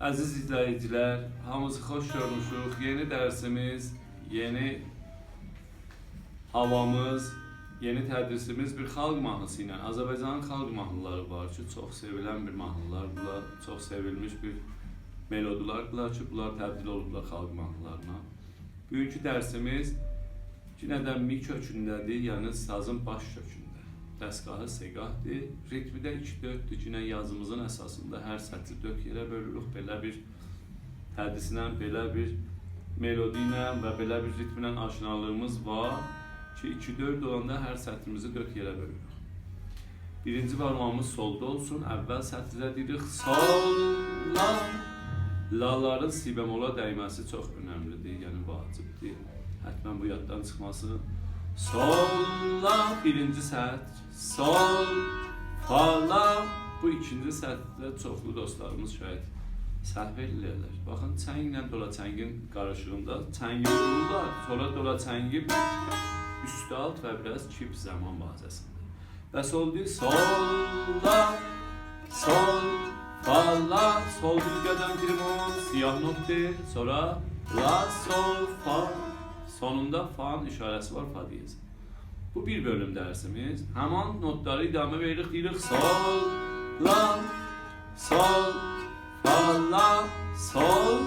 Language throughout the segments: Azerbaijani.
Əziz izləyicilər, hamınızı xoş görmüşük. Yeni dərsimiz, yeni havamız, yeni tədrisimiz bir xalq mahnısı ilə. Azərbaycanın xalq mahnıları var ki, çox sevilən bir mahnılar. Bunlar çox sevilmiş bir melodilardılar ki, bunlar təbdil olublar xalq mahnılarına. Bugünkü dərsimiz yenə də mi kökündədir, yəni sazın baş kökündə. Dəstgahı segahdır, ritmi də 2-4-dür. Yine yazımızın əsasında hər sətri 4 yerə bölürük. Belə bir hədislə, belə bir melodi ilə və belə bir ritmlə aşinalığımız var ki, 2-4 olanda hər sətrimizi 4 yerə bölürük. Birinci barmağımız solda olsun. Əvvəl sətrə deyirik sol, la. La'ların si bemola dəyməsi çox önəmlidir, yəni vacibdir. Hətmən bu yaddan çıxması. Sol, la, birinci sətr, sol, fa, la. Bu ikinci sətrdə çoxlu dostlarımız şayət səhv edirlər. Baxın, çənglə dola çəngin qarışığında çəngi vururlar, sonra dola çəngi üstü alt və biraz kip zaman bazəsində. Və sol deyil, sol, la, sol, fa, la, sol bilgədən trimon, siyah notdir, sonra la, sol, fa. Sonunda fa'nın işarəsi var, fa diyez. Bu bir bölüm dərsimiz. Həman notları idamə veririk, deyirik sol, la, sol, fa, la, sol,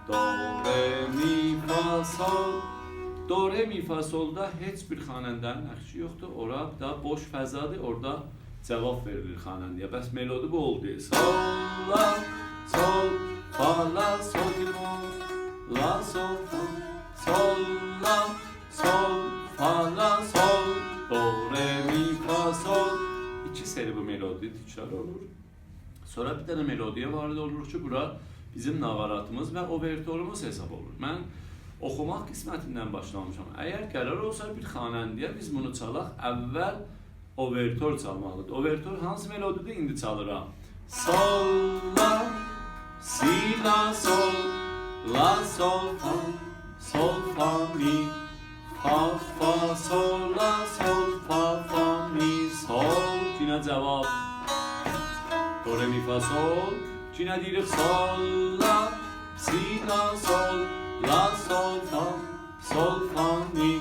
do, re, mi, fa, sol. Do, re, mi, fa, solda heç bir xanəndənin nəqşi yoxdur. Ora da boş fəzadır, orada cavab verilir xanəndiyə. Bəs melodi bu oldu. Sol, la, sol, fa, la, sol, la, sol, fa. Sol, la, sol, fa, la, sol, do, re, mi, fa, sol. İki seri bu melodi təkrar olur. Sonra bir dənə melodiyə varid olur ki, bura bizim navaratımız və overtorumuz hesab olur. Mən oxumaq qismətindən başlamışam. Əgər qərar olsa bir xanəndiyə biz bunu çalaq, əvvəl overtor çalmalıdır. Overtor hansı melodidir? İndi çalıram. Sol, la, si, la, sol, la, sol, fa. Sol, fa, mi, fa, fa, sol, la, sol, fa, fa, mi, sol. Yine cevap. Do, re, mi, fa, sol. Yine deyirik sol, la, si, la, sol, la, sol, fa. Sol, fa, mi,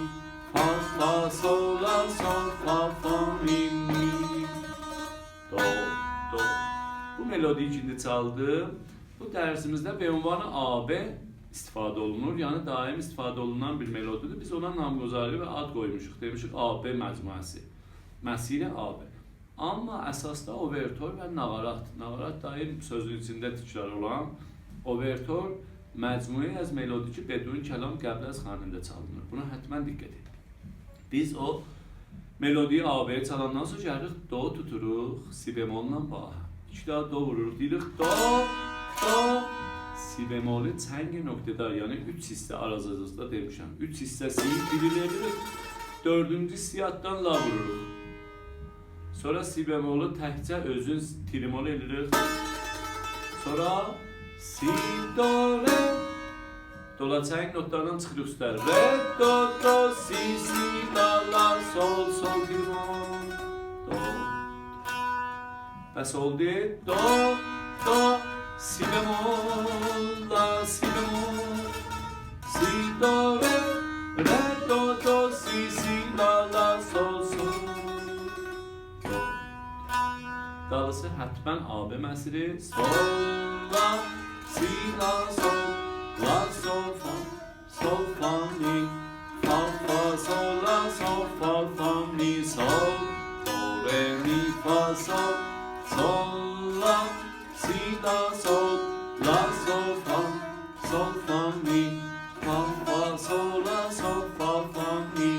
fa, fa, sol, la, sol, fa, fa, mi, mi. Do, do. Bu melodiyi ikindi çaldım. Bu dersimizde B ünvanı AB istifadə olunur, yəni daim istifadə olunan bir melodidir. Biz ona namgozari və ad qoymuşuq, demişik AB məcmuəsi. Məsiri AB. Amma əsasda overtor və navarat. Navarat daim sözün içində təkrar olan overtor məcmuə az melodi ki, bedun kəlam qəbl az xanəndə çalınır. Buna həttəmən diqqət edin. Biz o melodiyi AB-yə çalandan sonra gəlirik do tuturuq, si bemolla ba. İki daha do vururuq, deyirik do, do. Si bemoli çəngi nöqtədar, yəni 3 hissə arazızda demişəm. 3 hissəsini bilirik, 4-cü hissiyatdan la vururuq. Sonra si bemoli təkcə özün trimol edirik. Sonra si, do, re. Dola çəng notlarından çıxırıq üstər. Re, do, do, si, la, la, sol, sol, trimol. Do. Və sol deyil, do, do. Si bemol, la, si bemol, si, do, re, do, do, si, la, la, sol, sol, do. Dalısı həttəmən AB məsiri, sol, la, si, la, sol, la, sol, fa, mi, fa, sol, la, sol, fa, mi, sol, do, re, mi, fa, sol, la, si, la, sol, la, sol, fa, mi, fa, sol, la, sol, fa, mi.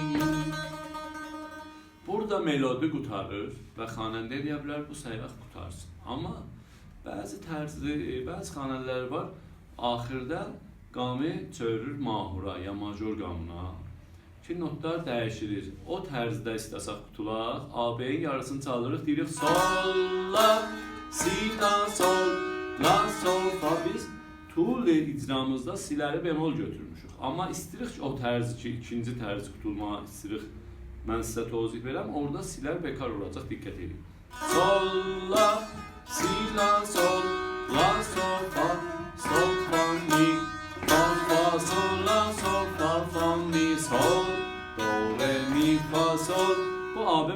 Burada melodi qutarır və xanəndə deyə bilər bu sayaq qutarsın. Amma bəzi xanəndələr var, axırda qamı çörür mahura, ya major qamına ki, notlar dəyişilir. O tərzdə istəsək qutulaq, AB-yin yarısını çalırıq, deyirik sol, la, si, la, sol, la, sol, fa. Biz tul icramızda siləri bemol götürmüşük. Amma istəyirik ki, o tərzi ki, ikinci tərzi qutulmağa istəyirik. Mən sizə tozih verəm, orada silər bekar olacaq, diqqət edin. Sol, la, si, la, sol, la, sol, fa.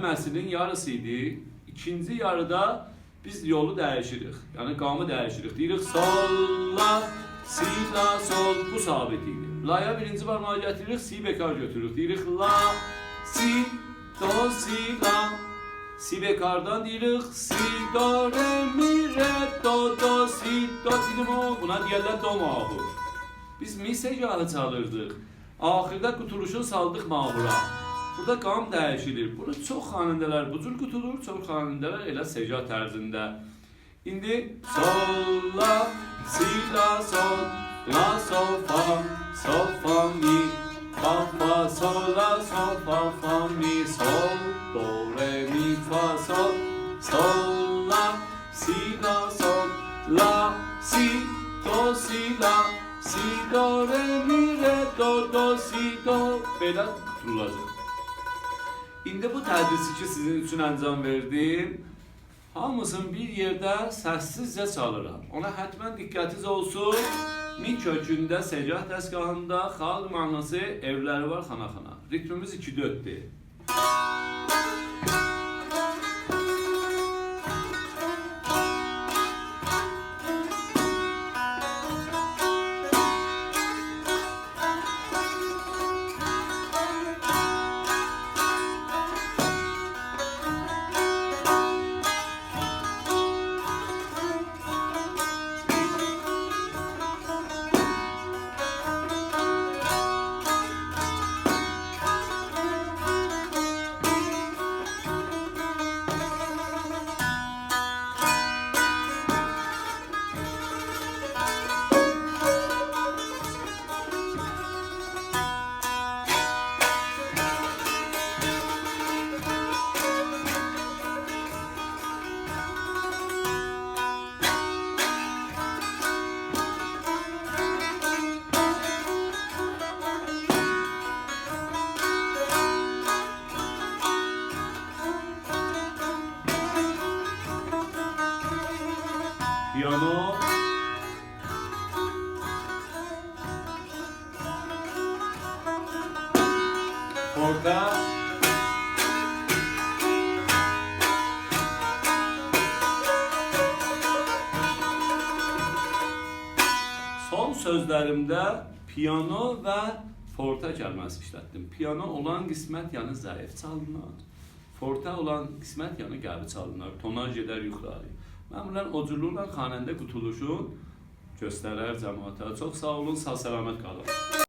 müəllim əslinin yarısı idi. İkinci yarıda biz yolu dəyişirik. Yəni qamı dəyişirik. Deyirik sol, la, si, la, sol. Bu sabit idi. La'ya birinci barmağı gətiririk, si bekar götürürük. Deyirik la, si, do, si, la. Si bekardan deyirik si, do, re, mi, re, do, si, do, si, do. Buna deyirlər do mahur. Biz mi secahı çalırdıq. Axırda qutuluşu saldıq mahura. Burada qam dəyişilir. Burada çox xanəndələr bu cür qutulur, çox xanəndələr elə secah tərzində. İndi sol, la, si, la, sol, la, sol, fa, mi, fa, sol, la, sol, fa, mi, sol, do, re, mi, fa, sol, la, si, la, sol, la, si, la, si, do, re, mi, re, do, si, do. Belə qutulacaq. İndi bu tədrisi ki sizin üçün əncam verdim, hamısını bir yerdə səssizcə çalıram. Ona hətmən diqqətiniz olsun. Mi kökündə, secah dəstgahında xalq mahnısı evləri var xana-xana. Ritmimiz 2-4'dir. Piyano, forte, son sözlərimdə piyano və forte kəlməsi işlətdim. Piyano olan qismət yanı zəif çalınar. Forte olan qismət yanı qəvi çalınar. Tonaj gedər yuxarı. Mən bunlar ocurluqla xanəndə qutuluşun göstərər cəmaata. Çox sağ olun, sağ-salamat qalın.